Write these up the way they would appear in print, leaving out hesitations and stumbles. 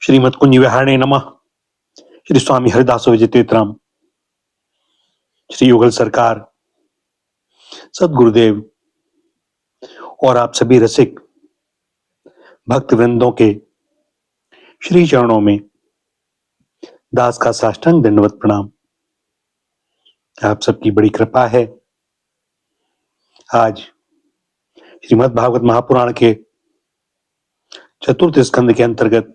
श्रीमद कुंज विहारणे नमः। श्री स्वामी हरिदास विजयतीर्थराम, श्री युगल सरकार, सदगुरुदेव और आप सभी रसिक भक्त वृंदों के श्री चरणों में दास का साष्टांग दंडवत प्रणाम। आप सबकी बड़ी कृपा है। आज श्रीमद् भागवत महापुराण के चतुर्थ स्कंद के अंतर्गत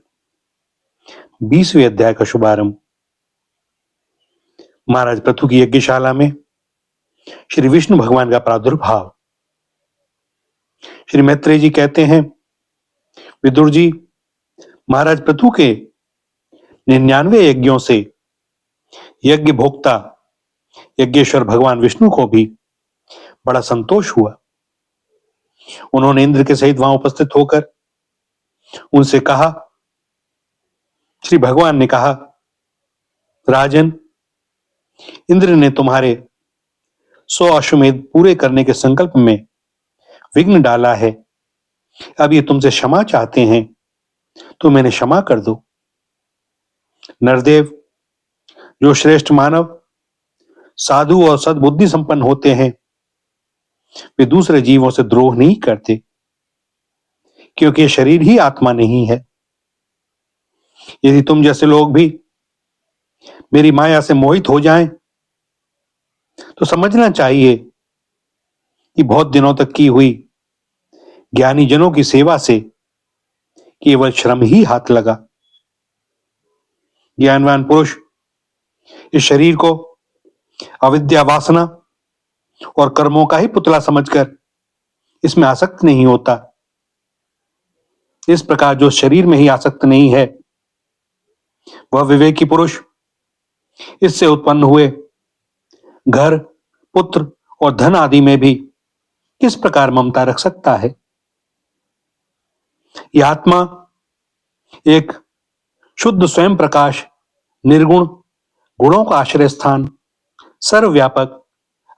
20वें अध्याय का शुभारंभ महाराज पृथु की यज्ञशाला में श्री विष्णु भगवान का प्रादुर्भाव। श्री मैत्रेय जी कहते हैं, विदुर जी, महाराज पृथु के 99 यज्ञों से यज्ञ भोक्ता यज्ञेश्वर भगवान विष्णु को भी बड़ा संतोष हुआ। उन्होंने इंद्र के सहित वहां उपस्थित होकर उनसे कहा, श्री भगवान ने कहा, राजन, इंद्र ने तुम्हारे 100 अश्वमेध पूरे करने के संकल्प में विघ्न डाला है। अब ये तुमसे क्षमा चाहते हैं तो मैंने क्षमा कर दो। नरदेव, जो श्रेष्ठ मानव साधु और सद्बुद्धि संपन्न होते हैं वे दूसरे जीवों से द्रोह नहीं करते, क्योंकि शरीर ही आत्मा नहीं है। यदि तुम जैसे लोग भी मेरी माया से मोहित हो जाएं तो समझना चाहिए कि बहुत दिनों तक की हुई ज्ञानी जनों की सेवा से केवल श्रम ही हाथ लगा। ज्ञानवान पुरुष इस शरीर को अविद्या, वासना और कर्मों का ही पुतला समझकर इसमें आसक्त नहीं होता। इस प्रकार जो शरीर में ही आसक्त नहीं है वह विवेकी पुरुष इससे उत्पन्न हुए घर, पुत्र और धन आदि में भी किस प्रकार ममता रख सकता है। यह आत्मा एक शुद्ध स्वयं प्रकाश, निर्गुण, गुणों का आश्रय स्थान, सर्वव्यापक,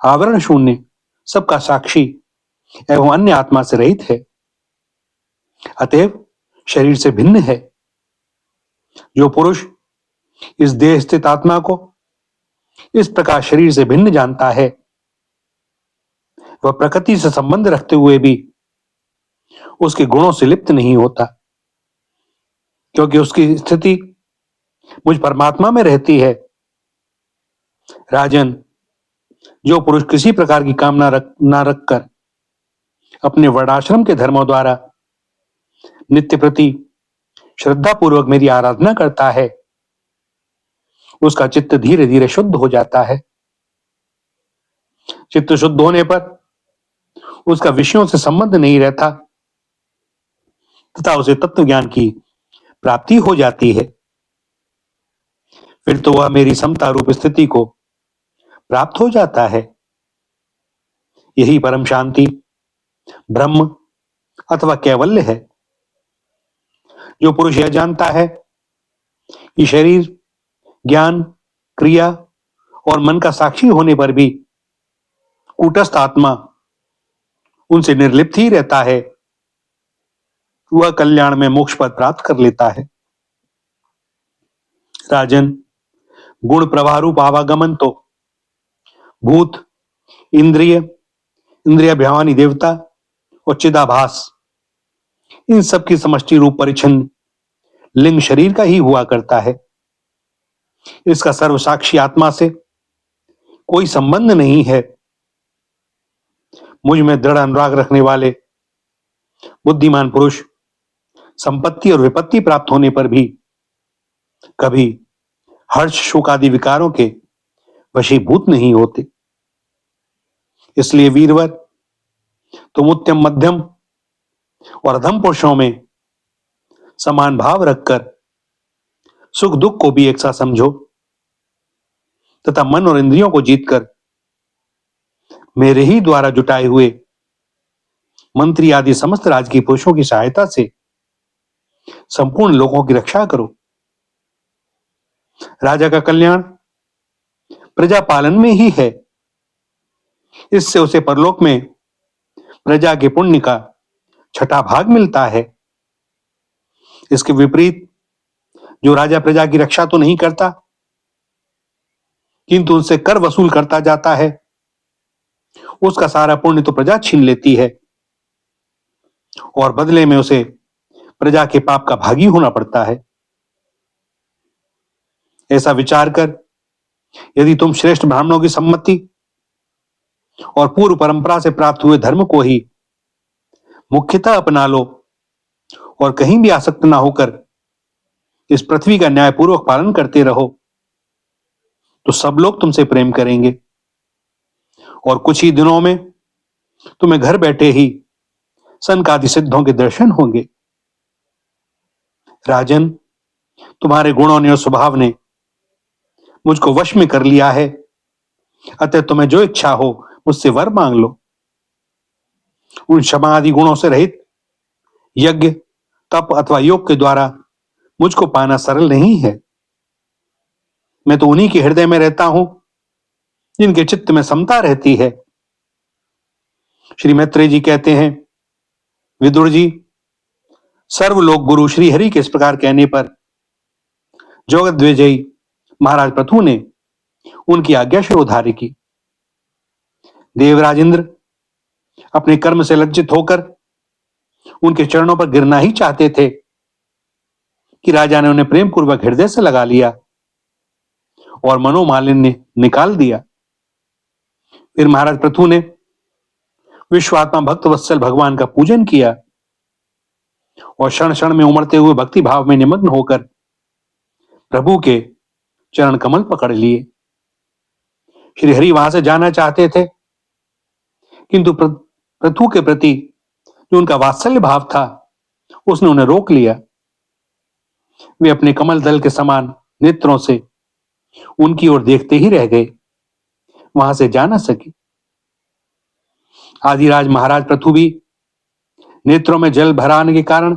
आवरण शून्य, सबका साक्षी एवं अन्य आत्मा से रहित है। अतएव शरीर से भिन्न है। जो पुरुष इस देह स्थित आत्मा को इस प्रकार शरीर से भिन्न जानता है वह प्रकृति से संबंध रखते हुए भी उसके गुणों से लिप्त नहीं होता, क्योंकि उसकी स्थिति मुझ परमात्मा में रहती है। राजन, जो पुरुष किसी प्रकार की कामना न रखकर अपने वर्णाश्रम के धर्मों द्वारा नित्य प्रति श्रद्धा पूर्वक मेरी आराधना करता है उसका चित्त धीरे धीरे शुद्ध हो जाता है। चित्त शुद्ध होने पर उसका विषयों से संबंध नहीं रहता तथा उसे तत्व ज्ञान की प्राप्ति हो जाती है। फिर तो वह मेरी समता रूप स्थिति को प्राप्त हो जाता है। यही परम शांति, ब्रह्म अथवा कैवल्य है। जो पुरुष यह जानता है कि शरीर, ज्ञान, क्रिया और मन का साक्षी होने पर भी कूटस्थ आत्मा उनसे निर्लिप्त ही रहता है, वह कल्याण में मोक्ष पद प्राप्त कर लेता है। राजन, गुण प्रवाह रूप आवागमन तो भूत, इंद्रिय भवानी देवता और चिदाभास, इन सब की समष्टि रूप परिच्छिन्न लिंग शरीर का ही हुआ करता है। इसका सर्वसाक्षी आत्मा से कोई संबंध नहीं है। मुझ में दृढ़ अनुराग रखने वाले बुद्धिमान पुरुष संपत्ति और विपत्ति प्राप्त होने पर भी कभी हर्ष, शोक आदि विकारों के वशीभूत नहीं होते। इसलिए वीरवर, तुम उत्तम, मध्यम और अधम पुरुषों में समान भाव रखकर सुख दुख को भी एक सा समझो तथा मन और इंद्रियों को जीतकर मेरे ही द्वारा जुटाए हुए मंत्री आदि समस्त राजकीय पुरुषों की सहायता से संपूर्ण लोगों की रक्षा करो। राजा का कल्याण प्रजा पालन में ही है। इससे उसे परलोक में प्रजा के पुण्य का 6ठा भाग मिलता है। इसके विपरीत जो राजा प्रजा की रक्षा तो नहीं करता, किंतु उनसे कर वसूल करता जाता है, उसका सारा पुण्य तो प्रजा छीन लेती है और बदले में उसे प्रजा के पाप का भागी होना पड़ता है। ऐसा विचार कर यदि तुम श्रेष्ठ ब्राह्मणों की सम्मति और पूर्व परंपरा से प्राप्त हुए धर्म को ही मुख्यतः अपना लो और कहीं भी आसक्त ना होकर इस पृथ्वी का न्यायपूर्वक पालन करते रहो, तो सब लोग तुमसे प्रेम करेंगे और कुछ ही दिनों में तुम्हें घर बैठे ही सनकादि सिद्धों के दर्शन होंगे। राजन, तुम्हारे गुणों ने और स्वभाव ने मुझको वश में कर लिया है, अतः तुम्हें जो इच्छा हो मुझसे वर मांग लो। उन क्षमा आदि गुणों से रहित यज्ञ, तप अथवा योग के द्वारा मुझको पाना सरल नहीं है। मैं तो उन्हीं के हृदय में रहता हूं जिनके चित्त में समता रहती है। श्री मैत्रेय जी कहते हैं, विदुर जी, सर्वलोक गुरु श्री हरि के इस प्रकार कहने पर जगद्विजयी महाराज पृथु ने उनकी आज्ञा शिरोधार्य की। देवराज इंद्र अपने कर्म से लज्जित होकर उनके चरणों पर गिरना ही चाहते थे कि राजा ने उन्हें प्रेम पूर्वक हृदय से लगा लिया और मनोमालिन्य निकाल दिया। फिर महाराज पृथु ने विश्वात्मा भक्त वत्सल भगवान का पूजन किया और क्षण क्षण में उमड़ते हुए भक्ति भाव में निमग्न होकर प्रभु के चरण कमल पकड़ लिए। श्री हरि वहां से जाना चाहते थे, किंतु पृथु के प्रति जो उनका वात्सल्य भाव था उसने उन्हें रोक लिया। वे अपने कमल दल के समान नेत्रों से उनकी ओर देखते ही रह गए, वहां से जा न सके। आदिराज महाराज पृथु भी नेत्रों में जल भर आने के कारण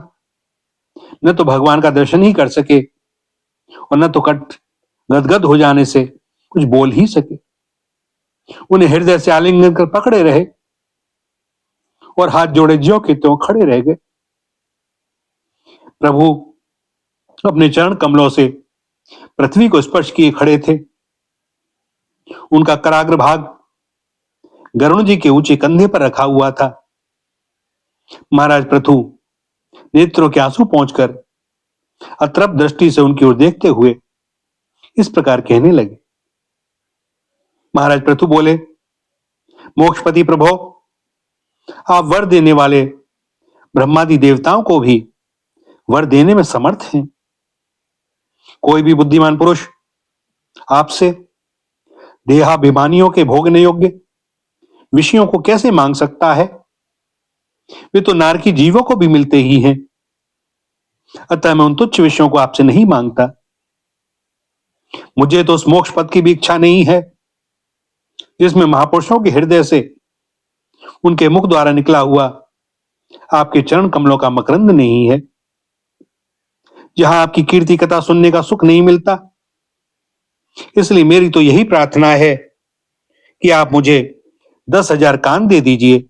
न तो भगवान का दर्शन ही कर सके और न तो गदगद हो जाने से कुछ बोल ही सके। उन्हें हृदय से आलिंगन कर पकड़े रहे और हाथ जोड़े ज्यों के त्यों खड़े रह गए। प्रभु अपने चरण कमलों से पृथ्वी को स्पर्श किए खड़े थे। उनका कराग्र भाग गरुण जी के ऊंचे कंधे पर रखा हुआ था। महाराज पृथु नेत्रों के आंसू पहुंचकर अतृप्त दृष्टि से उनकी ओर देखते हुए इस प्रकार कहने लगे। महाराज पृथु बोले, मोक्षपति प्रभो, आप वर देने वाले ब्रह्मादि देवताओं को भी वर देने में समर्थ हैं। कोई भी बुद्धिमान पुरुष आपसे देहाभिमानियों के भोगने योग्य विषयों को कैसे मांग सकता है? वे तो नारकी जीवों को भी मिलते ही हैं। अतः मैं उन तुच्छ विषयों को आपसे नहीं मांगता। मुझे तो उस मोक्ष पद की भी इच्छा नहीं है जिसमें महापुरुषों के हृदय से उनके मुख द्वारा निकला हुआ आपके चरण कमलों का मकरंद नहीं है, जहां आपकी कीर्ति कथा सुनने का सुख नहीं मिलता। इसलिए मेरी तो यही प्रार्थना है कि आप मुझे 10,000 कान दे दीजिए,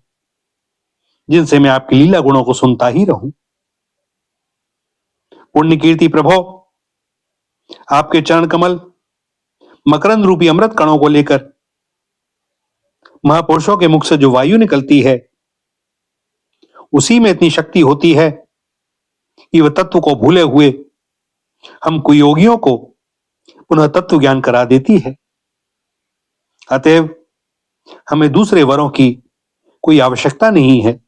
जिनसे मैं आपकी लीला गुणों को सुनता ही रहूं। पुण्य कीर्ति प्रभो, आपके चरण कमल मकरंद रूपी अमृत कणों को लेकर महापुरुषों के मुख से जो वायु निकलती है, उसी में इतनी शक्ति होती है कि वह तत्व को भूले हुए हम कुयोगियों को पुनः तत्व ज्ञान करा देती है। अतएव हमें दूसरे वरों की कोई आवश्यकता नहीं है।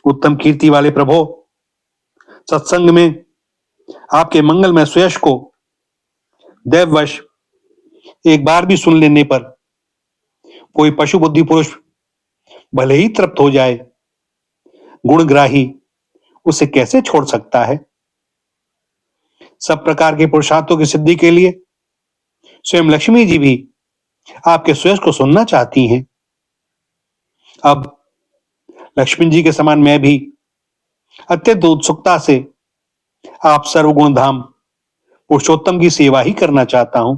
उत्तम कीर्ति वाले प्रभो, सत्संग में आपके मंगलमय सुयश को दैववश एक बार भी सुन लेने पर कोई पशु बुद्धि पुरुष भले ही तृप्त हो जाए, गुणग्राही उसे कैसे छोड़ सकता है? सब प्रकार के पुरुषार्थों की सिद्धि के लिए स्वयं लक्ष्मी जी भी आपके सुयश को सुनना चाहती हैं। अब लक्ष्मी जी के समान मैं भी अत्यंत उत्सुकता से आप सर्वगुण धाम पुरुषोत्तम की सेवा ही करना चाहता हूं,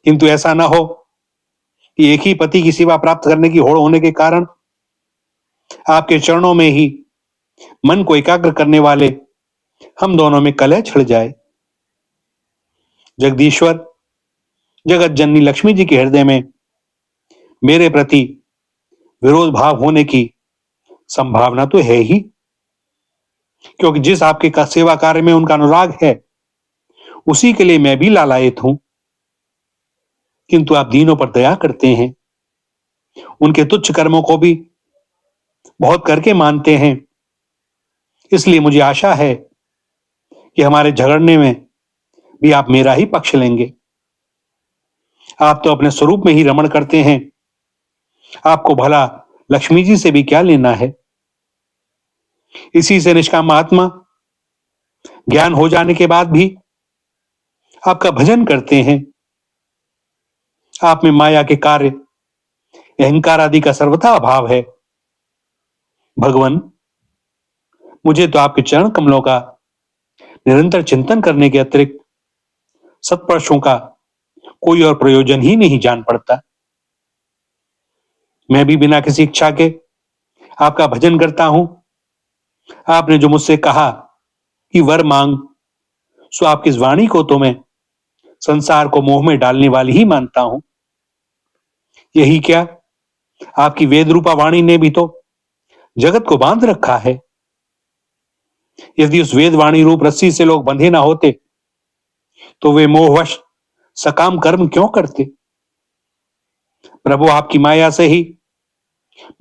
किंतु ऐसा ना हो कि एक ही पति की सेवा प्राप्त करने की होड़ होने के कारण आपके चरणों में ही मन को एकाग्र करने वाले हम दोनों में कलह छिड़ जाए। जगदीश्वर, जगत जननी लक्ष्मी जी के हृदय में मेरे प्रति विरोध भाव होने की संभावना तो है ही, क्योंकि जिस आपके का सेवा कार्य में उनका अनुराग है उसी के लिए मैं भी लालायित हूं। किंतु आप दीनों पर दया करते हैं, उनके तुच्छ कर्मों को भी बहुत करके मानते हैं। इसलिए मुझे आशा है कि हमारे झगड़ने में भी आप मेरा ही पक्ष लेंगे। आप तो अपने स्वरूप में ही रमण करते हैं, आपको भला लक्ष्मी जी से भी क्या लेना है। इसी से निष्काम आत्मा ज्ञान हो जाने के बाद भी आपका भजन करते हैं। आप में माया के कार्य, अहंकार आदि का सर्वथा अभाव है। भगवान, मुझे तो आपके चरण कमलों का निरंतर चिंतन करने के अतिरिक्त सत्पुरुषों का कोई और प्रयोजन ही नहीं जान पड़ता। मैं भी बिना किसी इच्छा के आपका भजन करता हूं। आपने जो मुझसे कहा कि वर मांग, सो आपकी इस वाणी को तो मैं संसार को मोह में डालने वाली ही मानता हूं। यही क्या, आपकी वेद रूपा वाणी ने भी तो जगत को बांध रखा है। यदि उस वेद वाणी रूप रस्सी से लोग बंधे ना होते तो वे मोहवश सकाम कर्म क्यों करते। प्रभु, आपकी माया से ही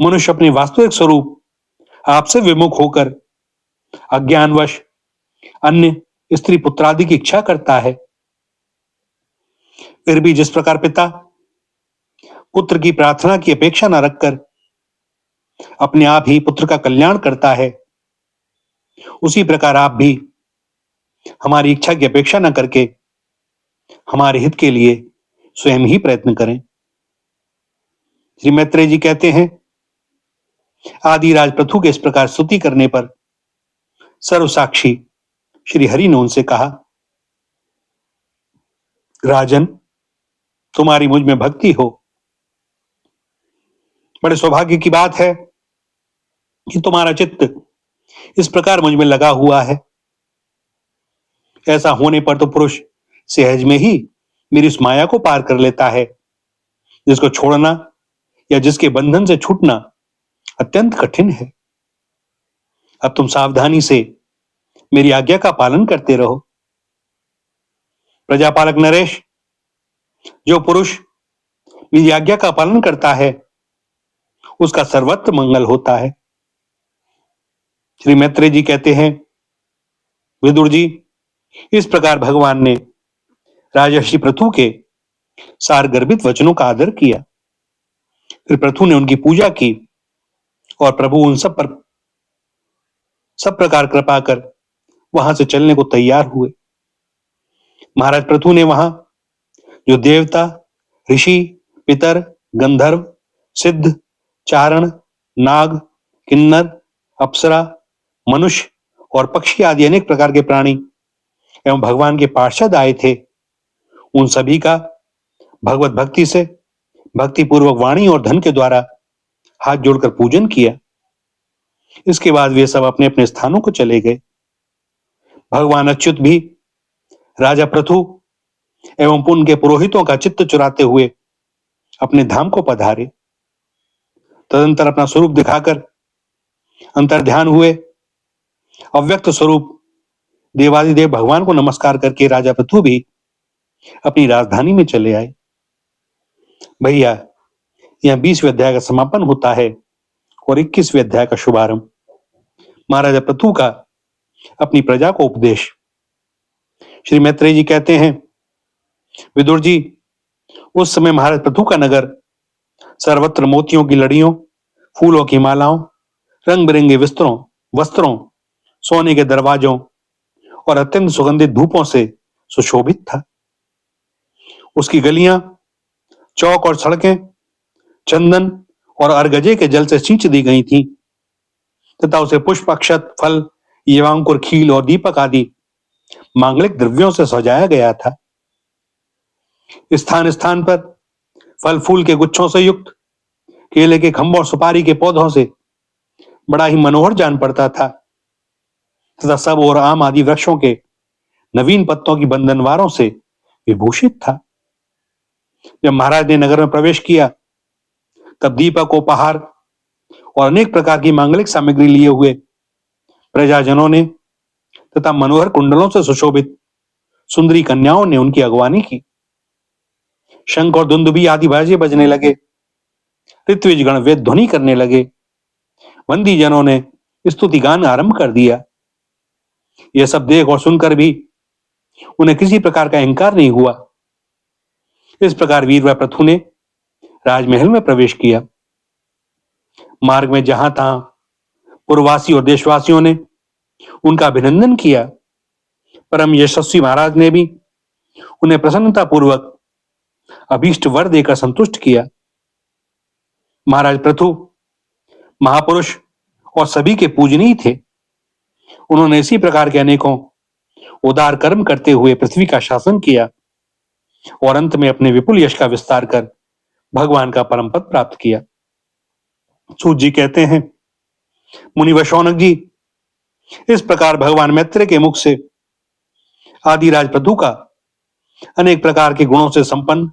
मनुष्य अपने वास्तविक स्वरूप आपसे विमुख होकर अज्ञानवश अन्य स्त्री पुत्रादि की इच्छा करता है। फिर भी जिस प्रकार पिता पुत्र की प्रार्थना की अपेक्षा न रखकर अपने आप ही पुत्र का कल्याण करता है, उसी प्रकार आप भी हमारी इच्छा की अपेक्षा न करके हमारे हित के लिए स्वयं ही प्रयत्न करें। श्री मैत्रेय जी कहते हैं, आदिराज पृथु के इस प्रकार स्तुति करने पर सर्वसाक्षी श्री हरि ने उनसे कहा, राजन, तुम्हारी मुझ में भक्ति हो। बड़े सौभाग्य की बात है कि तुम्हारा चित्त इस प्रकार मुझ में लगा हुआ है। ऐसा होने पर तो पुरुष सहज में ही मेरी उस माया को पार कर लेता है, जिसको छोड़ना या जिसके बंधन से छूटना अत्यंत कठिन है। अब तुम सावधानी से मेरी आज्ञा का पालन करते रहो। प्रजापालक नरेश, जो पुरुष मेरी आज्ञा का पालन करता है उसका सर्वत्र मंगल होता है। श्री मैत्रेय जी कहते हैं, विदुर जी, इस प्रकार भगवान ने राजर्षि पृथु के सार गर्भित वचनों का आदर किया। फिर पृथु ने उनकी पूजा की और प्रभु उन सब प्रकार कृपा कर वहां से चलने को तैयार हुए। महाराज पृथु ने वहां जो देवता, ऋषि, पितर, गंधर्व, सिद्ध, चारण, नाग, किन्नर, अप्सरा, मनुष्य और पक्षी आदि अनेक प्रकार के प्राणी एवं भगवान के पार्षद आए थे, उन सभी का भगवत भक्ति से भक्ति पूर्वक वाणी और धन के द्वारा हाथ जोड़कर पूजन किया। इसके बाद वे सब अपने अपने स्थानों को चले गए। भगवान अच्युत भी राजा पृथु एवं उनके पुरोहितों का चित्त चुराते हुए अपने धाम को पधारे। तदंतर अपना स्वरूप दिखाकर अंतर्ध्यान हुए। अव्यक्त स्वरूप देवादिदेव भगवान को नमस्कार करके राजा पृथु भी अपनी राजधानी में चले आए। भैया, यह 20वें अध्याय का समापन होता है और 21वें अध्याय का शुभारंभ। महाराजा पृथु का अपनी प्रजा को उपदेश। श्री मैत्रेय जी कहते हैं, विदुर जी, उस समय महाराज पृथु का नगर सर्वत्र मोतियों की लड़ियों, फूलों की मालाओं, रंग बिरंगे वस्त्रों, सोने के दरवाजों और अत्यंत सुगंधित धूपों से सुशोभित था। उसकी गलियां, चौक और सड़कें चंदन और अर्गजे के जल से सींच दी गई थीं तथा उसे पुष्प, अक्षत, फल, यवांकुर, खील और दीपक आदि मांगलिक द्रव्यों से सजाया गया था। स्थान स्थान पर फल फूल के गुच्छों से युक्त केले के खंभों और सुपारी के पौधों से बड़ा ही मनोहर जान पड़ता था तथा सब और आम आदि वृक्षों के नवीन पत्तों की बंधनवारों से विभूषित था। जब महाराज ने नगर में प्रवेश किया तब दीपक, उपहार और अनेक प्रकार की मांगलिक सामग्री लिए हुए प्रजाजनों ने तथा मनोहर कुंडलों से सुशोभित सुंदरी कन्याओं ने उनकी अगवानी की। शंख और दुंदुभी आदि बाजे बजने लगे, ऋत्विजगण वेद ध्वनि करने लगे, वंदी जनों ने स्तुति गान आरंभ कर दिया। यह सब देख और सुनकर भी उन्हें किसी प्रकार का अहंकार नहीं हुआ। इस प्रकार वीर व प्रथु ने राजमहल में प्रवेश किया। मार्ग में जहां तहां पूर्ववासी और देशवासियों ने उनका अभिनंदन किया। परम यशस्वी महाराज ने भी उन्हें प्रसन्नता पूर्वक अभीष्ट वर देकर संतुष्ट किया। महाराज पृथु महापुरुष और सभी के पूजनीय थे। उन्होंने इसी प्रकार के अनेकों उदार कर्म करते हुए पृथ्वी का शासन किया और अंत में अपने विपुल यश का विस्तार कर भगवान का परम पद प्राप्त किया। सूत जी कहते हैं, मुनिवर शौनक जी, इस प्रकार भगवान मैत्रेय के मुख से आदिराज पृथु का अनेक प्रकार के गुणों से संपन्न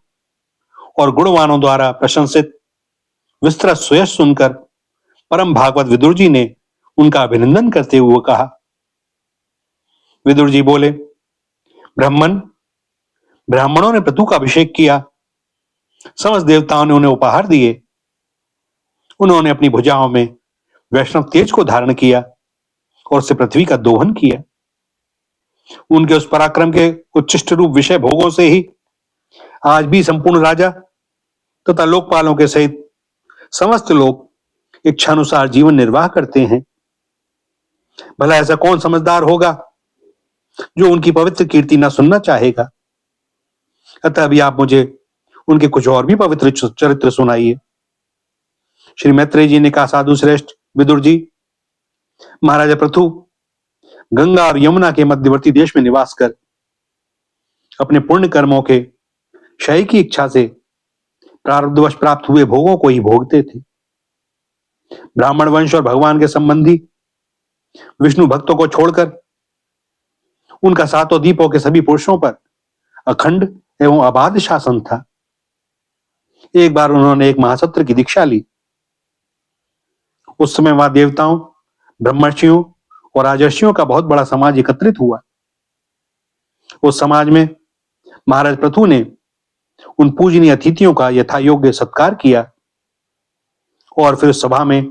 और गुणवानों द्वारा प्रशंसित विस्तृत सुयश सुनकर परम भागवत विदुर जी ने उनका अभिनंदन करते हुए कहा। विदुर जी बोले, ब्राह्मणों ने पृथु का अभिषेक किया, समस्त देवताओं ने उन्हें उपहार दिए, उन्होंने अपनी भुजाओं में वैष्णव तेज को धारण किया और उससे पृथ्वी का दोहन किया। उनके उस पराक्रम के उच्चिष्ट रूप विषय भोगों से ही आज भी संपूर्ण राजा तथा लोकपालों के सहित समस्त लोग इच्छानुसार जीवन निर्वाह करते हैं। भला ऐसा कौन समझदार होगा जो उनकी पवित्र कीर्ति न सुनना चाहेगा। अतः अभी आप मुझे उनके कुछ और भी पवित्र चरित्र सुनाइए। श्री मैत्रेय जी ने कहा, साधु श्रेष्ठ विदुर जी, महाराजा पृथु गंगा और यमुना के मध्यवर्ती देश में निवास कर अपने पुण्य कर्मों के क्षय की इच्छा से प्रारब्धवश प्राप्त हुए भोगों को ही भोगते थे। ब्राह्मण वंश और भगवान के संबंधी विष्णु भक्तों को छोड़कर उनका सातों दीपों के सभी पुरुषों पर अखंड एवं अबाध शासन था। एक बार उन्होंने एक महासत्र की दीक्षा ली। उस समय वहां देवताओं, ब्रह्मर्षियों और राजर्षियों का बहुत बड़ा समाज एकत्रित हुआ। उस समाज में महाराज पृथु ने उन पूजनीय अतिथियों का यथा योग्य सत्कार किया और फिर उस सभा में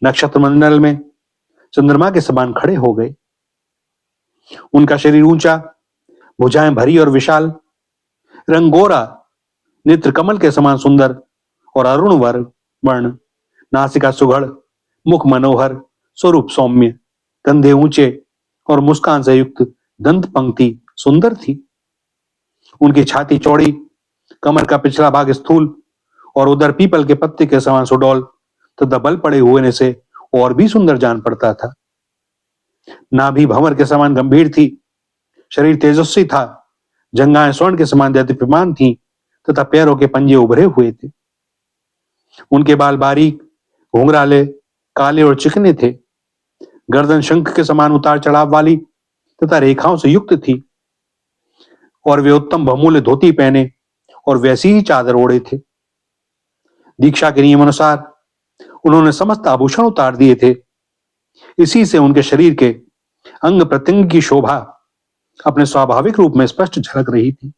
नक्षत्र मंडल में चंद्रमा के समान खड़े हो गए। उनका शरीर ऊंचा, भुजाएं भरी और विशाल, रंग गोरा, नेत्र कमल के समान सुंदर और अरुण वर्ण, नासिका सुघड़, मुख मनोहर, स्वरूप सौम्य, कंधे ऊंचे और मुस्कान से युक्त दंत पंक्ति सुंदर थी। उनकी छाती चौड़ी, कमर का पिछला भाग स्थूल और उधर पीपल के पत्ते के समान सुडौल तथा बल पड़े हुए से और भी सुंदर जान पड़ता था। नाभि भंवर के समान गंभीर थी, शरीर तेजस्वी था, जंघाएं स्वर्ण के समान दीप्यमान थी तथा पैरों के पंजे उभरे हुए थे। उनके बाल बारीक, घुंघराले, काले और चिकने थे। गर्दन शंख के समान उतार चढ़ाव वाली तथा रेखाओं से युक्त थी और वे उत्तम बहुमूल्य धोती पहने और वैसी ही चादर ओढ़े थे। दीक्षा के नियम अनुसार उन्होंने समस्त आभूषण उतार दिए थे। इसी से उनके शरीर के अंग प्रत्यंग की शोभा अपने स्वाभाविक रूप में स्पष्ट झलक रही थी।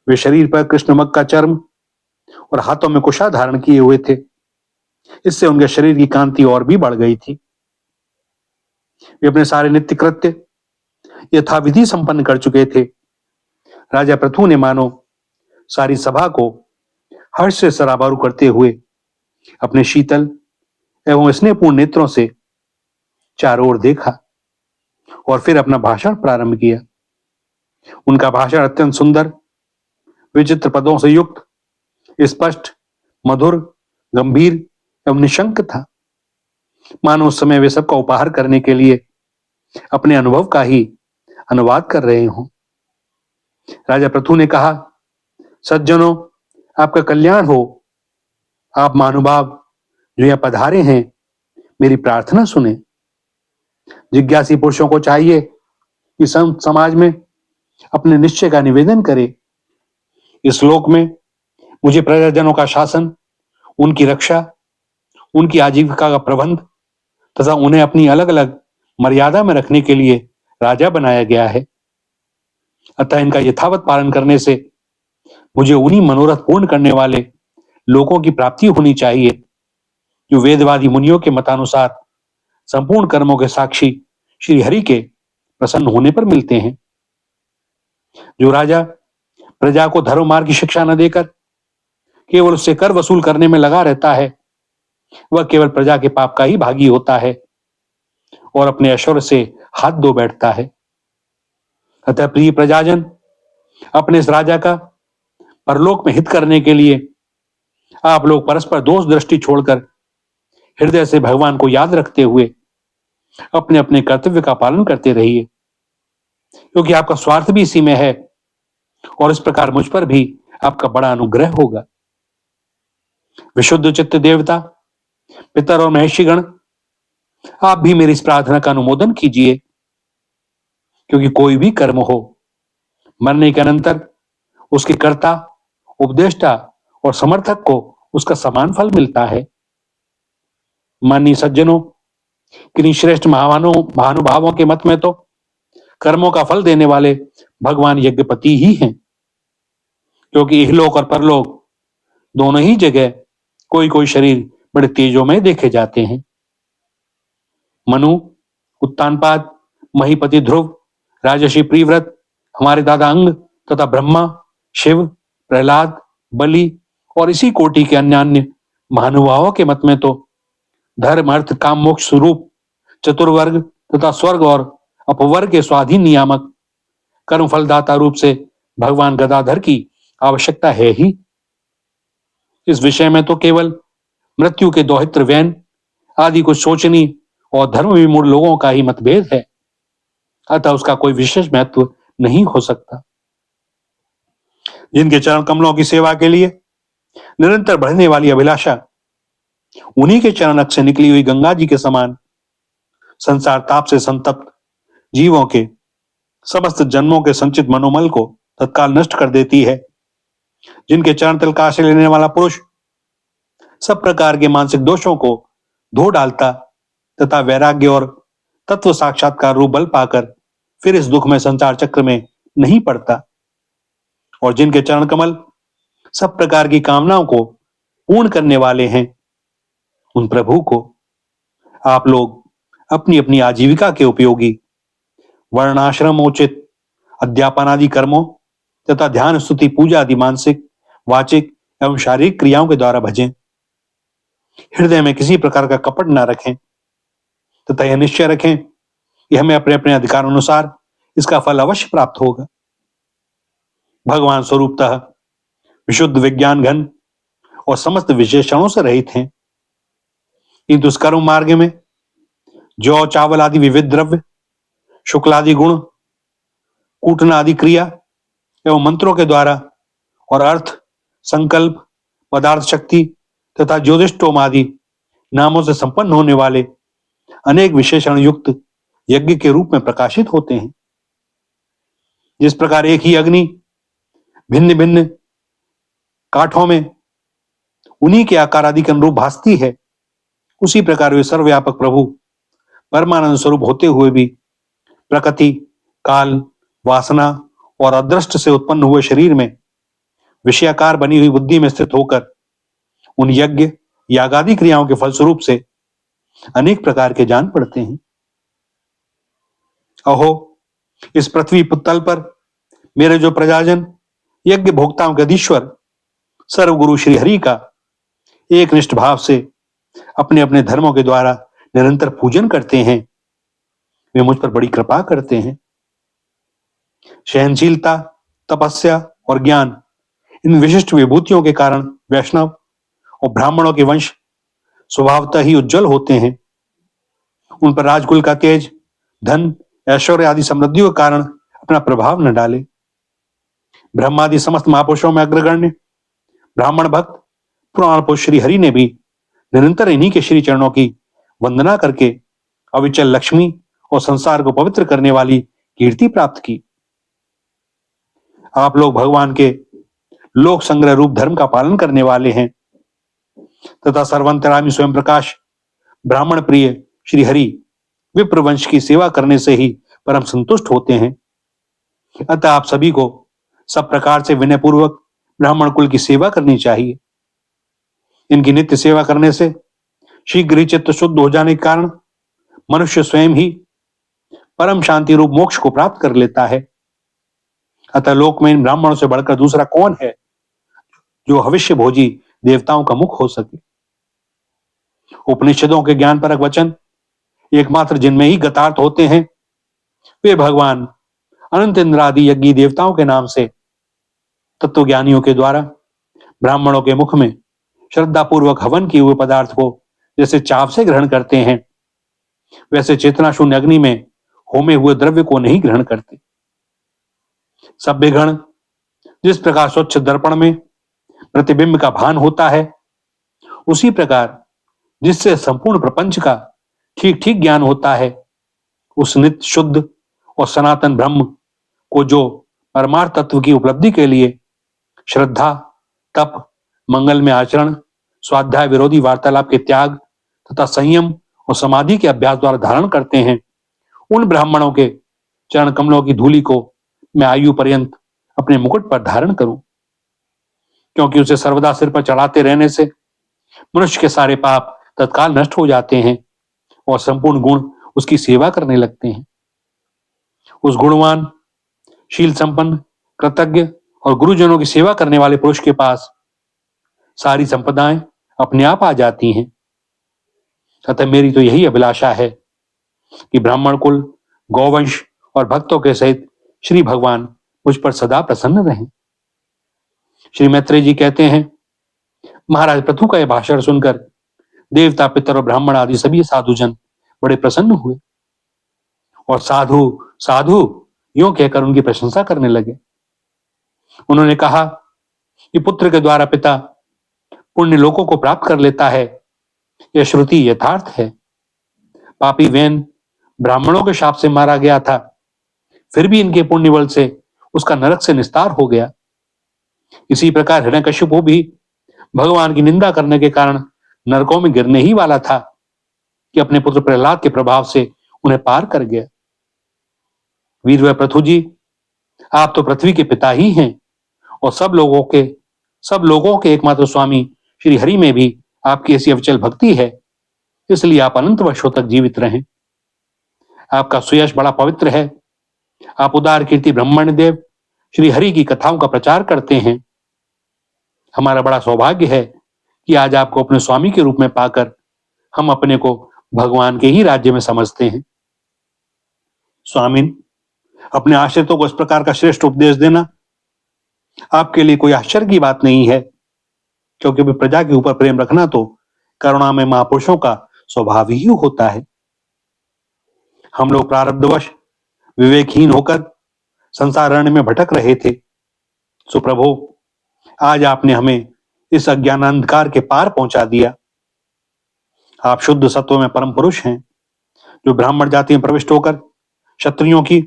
वे शरीर पर कृष्णमग का चर्म और हाथों में कुशा धारण किए हुए थे। इससे उनके शरीर की कांति और भी बढ़ गई थी। वे अपने सारे नित्य कृत्य यथाविधि संपन्न कर चुके थे। राजा पृथु ने मानो सारी सभा को हर्ष से सराबारू करते हुए अपने शीतल एवं स्नेहपूर्ण नेत्रों से चारों ओर देखा और फिर अपना भाषण प्रारंभ किया। उनका भाषण अत्यंत सुंदर, विचित्र पदों से युक्त, स्पष्ट, मधुर, गंभीर एवं निशंक था। मानो उस समय वे सबका उपहार करने के लिए अपने अनुभव का ही अनुवाद कर रहे हों। राजा पृथु ने कहा, सज्जनों, आपका कल्याण हो। आप महानुभाव जो यहां पधारे हैं, मेरी प्रार्थना सुने। जिज्ञासी पुरुषों को चाहिए कि समाज में अपने निश्चय का निवेदन करे। इस श्लोक में मुझे प्रजाजनों का शासन, उनकी रक्षा, उनकी आजीविका का प्रबंध तथा उन्हें अपनी अलग अलग मर्यादा में रखने के लिए राजा बनाया गया है। अतः इनका यथावत पालन करने से मुझे उन्हीं मनोरथ पूर्ण करने वाले लोगों की प्राप्ति होनी चाहिए जो वेदवादी मुनियों के मतानुसार संपूर्ण कर्मों के साक्षी श्री हरि के प्रसन्न होने पर मिलते हैं। जो राजा प्रजा को धर्म मार्ग की शिक्षा न देकर केवल उससे कर वसूल करने में लगा रहता है, वह केवल प्रजा के पाप का ही भागी होता है और अपने ऐश्वर्य से हाथ धो बैठता है। अतः प्रिय प्रजाजन, अपने इस राजा का परलोक में हित करने के लिए आप लोग परस्पर दोष दृष्टि छोड़कर हृदय से भगवान को याद रखते हुए अपने अपने कर्तव्य का पालन करते रहिए, क्योंकि आपका स्वार्थ भी इसी में है और इस प्रकार मुझ पर भी आपका बड़ा अनुग्रह होगा। विशुद्ध चित्त देवता, पितर और महर्षिगण, आप भी मेरी इस प्रार्थना का अनुमोदन कीजिए, क्योंकि कोई भी कर्म हो, मरने के अनंतर उसके कर्ता, उपदेष्टा और समर्थक को उसका समान फल मिलता है। माननीय सज्जनों, किन्हीं श्रेष्ठ महानुभावों के मत में तो कर्मों का फल देने वाले भगवान यज्ञपति ही हैं, क्योंकि इहलोक और परलोक दोनों ही जगह कोई कोई शरीर बड़े तेजों में देखे जाते हैं। मनु, उत्तानपाद, महीपति ध्रुव, राजर्षि प्रिव्रत, हमारे दादा अंग तथा ब्रह्मा, शिव, प्रहलाद, बलि और इसी कोटि के अन्य महानुभावों के मत में तो धर्म, अर्थ, काम, मोक्ष स्वरूप चतुर्वर्ग तथा स्वर्ग और अपवर्ग के स्वाधीन नियामक कर्म फलदाता रूप से भगवान गदाधर की आवश्यकता है ही। इस विषय में तो केवल मृत्यु के दौहित्र वैन आदि कुछ सोचनी और धर्म विमूढ़ लोगों का ही मतभेद है, अतः उसका कोई विशेष महत्व नहीं हो सकता। जिनके चरण कमलों की सेवा के लिए निरंतर बढ़ने वाली अभिलाषा उन्हीं के चरण अक्ष से निकली हुई गंगा जी के समान संसार ताप से संतप्त जीवों के समस्त जन्मों के संचित मनोमल को तत्काल नष्ट कर देती है। जिनके चरण तल का आश्रय लेने वाला पुरुष सब प्रकार के मानसिक दोषों को धो डालता तथा वैराग्य और तत्व साक्षात्कार रूप बल पाकर फिर इस दुख में संसार चक्र में नहीं पड़ता, और जिनके चरण कमल सब प्रकार की कामनाओं को पूर्ण करने वाले हैं, उन प्रभु को आप लोग अपनी अपनी आजीविका के उपयोगी वर्णाश्रमोचित अध्यापन आदि कर्मों तथा ध्यान, स्तुति, पूजा आदि मानसिक, वाचिक एवं शारीरिक क्रियाओं के द्वारा भजें। हृदय में किसी प्रकार का कपट न रखें तथा यह निश्चय रखें कि हमें अपने अपने अधिकार अनुसार इसका फल अवश्य प्राप्त होगा। भगवान स्वरूपतः विशुद्ध विज्ञान घन और समस्त विशेषणों से रहित हैं, किंतु इस कर्म मार्ग में जौ, चावल आदि विविध द्रव्य, शुक्लादि गुण, कूटना आदि क्रिया एवं मंत्रों के द्वारा और अर्थ, संकल्प, पदार्थ शक्ति तथा ज्योतिष्टोम आदि नामों से संपन्न होने वाले अनेक विशेषण युक्त यज्ञ के रूप में प्रकाशित होते हैं। जिस प्रकार एक ही अग्नि भिन्न भिन्न काठों में उन्हीं के आकार आदि के अनुरूप भासती है, उसी प्रकार वे सर्वव्यापक प्रभु परमानंद स्वरूप होते हुए भी प्रकृति, काल, वासना और अदृष्ट से उत्पन्न हुए शरीर में विषयाकार बनी हुई बुद्धि में स्थित होकर उन यज्ञ यागादि क्रियाओं के फलस्वरूप से अनेक प्रकार के जान पड़ते हैं। अहो, इस पृथ्वी तल पर मेरे जो प्रजाजन यज्ञ भोक्ताओं के अधीश्वर सर्वगुरु श्री हरि का एक निष्ठ भाव से अपने अपने धर्मों के द्वारा निरंतर पूजन करते हैं, वे मुझ पर बड़ी कृपा करते हैं। सहनशीलता, तपस्या और ज्ञान, इन विशिष्ट विभूतियों के कारण वैष्णव और ब्राह्मणों के वंश स्वभावतः ही उज्जवल होते हैं। उन पर राजकुल का तेज, धन, ऐश्वर्य आदि समृद्धियों के कारण अपना प्रभाव न डाले। ब्रह्मादि समस्त महापुरुषों में अग्रगण्य ब्राह्मण भक्त पुराण पुरुष श्री हरि ने भी निरंतर इन्हीं के श्री चरणों की वंदना करके अविचल लक्ष्मी और संसार को पवित्र करने वाली कीर्ति प्राप्त की। आप लोग भगवान के लोक संग्रह रूप धर्म का पालन करने वाले हैं तथा सर्वंतरामी स्वयं प्रकाश ब्राह्मण प्रिय श्री हरि विप्र वंश की सेवा करने से ही परम संतुष्ट होते हैं। अतः आप सभी को सब प्रकार से विनय पूर्वक ब्राह्मण कुल की सेवा करनी चाहिए। इनकी नित्य सेवा करने से शीघ्र ही चित्त शुद्ध हो जाने के कारण मनुष्य स्वयं ही परम शांति रूप मोक्ष को प्राप्त कर लेता है। अतः लोक में इन ब्राह्मणों से बढ़कर दूसरा कौन है जो भविष्य भोजी देवताओं का मुख हो सके। उपनिषदों के ज्ञान परक वचन एकमात्र जिनमें ही गतार्थ होते हैं वे भगवान अनंत इंद्रादि यज्ञी देवताओं के नाम से तत्वज्ञानियों के द्वारा ब्राह्मणों के मुख में श्रद्धा पूर्वक हवन किए हुए पदार्थ को जैसे चाव से ग्रहण करते हैं वैसे चेतना शून्य अग्नि में होमे हुए द्रव्य को नहीं ग्रहण करते। सभ्य गण जिस प्रकार स्वच्छ दर्पण में प्रतिबिंब का भान होता है उसी प्रकार जिससे संपूर्ण प्रपंच का ठीक ठीक ज्ञान होता है उस नित्य शुद्ध और सनातन ब्रह्म को जो परमार्थ तत्व की उपलब्धि के लिए श्रद्धा तप मंगल में आचरण स्वाध्याय विरोधी वार्तालाप के त्याग तथा संयम और समाधि के अभ्यास द्वारा धारण करते हैं उन ब्राह्मणों के चरण कमलों की धूलि को मैं आयु पर्यंत अपने मुकुट पर धारण करूं, क्योंकि उसे सर्वदा सिर पर चढ़ाते रहने से मनुष्य के सारे पाप तत्काल नष्ट हो जाते हैं और संपूर्ण गुण उसकी सेवा करने लगते हैं। उस गुणवान शील संपन्न कृतज्ञ और गुरुजनों की सेवा करने वाले पुरुष के पास सारी संपदाएं अपने आप आ जाती हैं। अतः मेरी तो यही अभिलाषा है कि ब्राह्मण कुल गौवंश और भक्तों के सहित श्री भगवान मुझ पर सदा प्रसन्न रहें। श्री मैत्रेय जी कहते हैं, महाराज पृथु का यह भाषण सुनकर देवता पितर और ब्राह्मण आदि सभी साधुजन बड़े प्रसन्न हुए और साधु साधु यूं कहकर उनकी प्रशंसा करने लगे। उन्होंने कहा कि पुत्र के द्वारा पिता पुण्य लोकों को प्राप्त कर लेता है, यह श्रुति यथार्थ है। पापी वैन ब्राह्मणों के शाप से मारा गया था, फिर भी इनके पुण्य बल से उसका नरक से निस्तार हो गया। इसी प्रकार हिरण्यकशिपु भी भगवान की निंदा करने के कारण नरकों में गिरने ही वाला था कि अपने पुत्र प्रहलाद के प्रभाव से उन्हें पार कर गया। वीरवर पृथु जी, आप तो पृथ्वी के पिता ही हैं और सब लोगों के एकमात्र स्वामी श्री हरि में भी आपकी ऐसी अविचल भक्ति है, इसलिए आप अनंत वर्षों तक जीवित रहें। आपका सुयश बड़ा पवित्र है। आप उदार कीर्ति ब्रह्मण्य देव श्री हरि की कथाओं का प्रचार करते हैं। हमारा बड़ा सौभाग्य है कि आज आपको अपने स्वामी के रूप में पाकर हम अपने को भगवान के ही राज्य में समझते हैं। स्वामिन, अपने आश्रितों को इस प्रकार का श्रेष्ठ उपदेश देना आपके लिए कोई आश्चर्य की बात नहीं है, क्योंकि प्रजा के ऊपर प्रेम रखना तो करुणा में महापुरुषों का स्वभाव ही होता है। हम लोग प्रारब्धवश विवेकहीन होकर संसार अरण्य में भटक रहे थे। सो प्रभु, आज आपने हमें इस अज्ञानांधकार के पार पहुंचा दिया। आप शुद्ध सत्व में परम पुरुष हैं, जो ब्राह्मण जाति में प्रविष्ट होकर क्षत्रियों की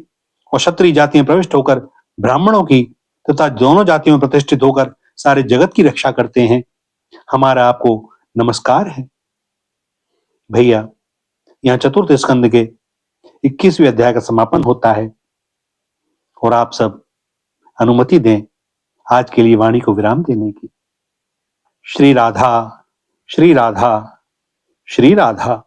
और क्षत्रिय जाति में प्रविष्ट होकर ब्राह्मणों की तथा दोनों जातियों में प्रतिष्ठित होकर सारे जगत की रक्षा करते हैं। हमारा आपको नमस्कार है। भैया, यहाँ चतुर्थ स्कंद के 21वें अध्याय का समापन होता है और आप सब अनुमति दें आज के लिए वाणी को विराम देने की। श्री राधा, श्री राधा, श्री राधा।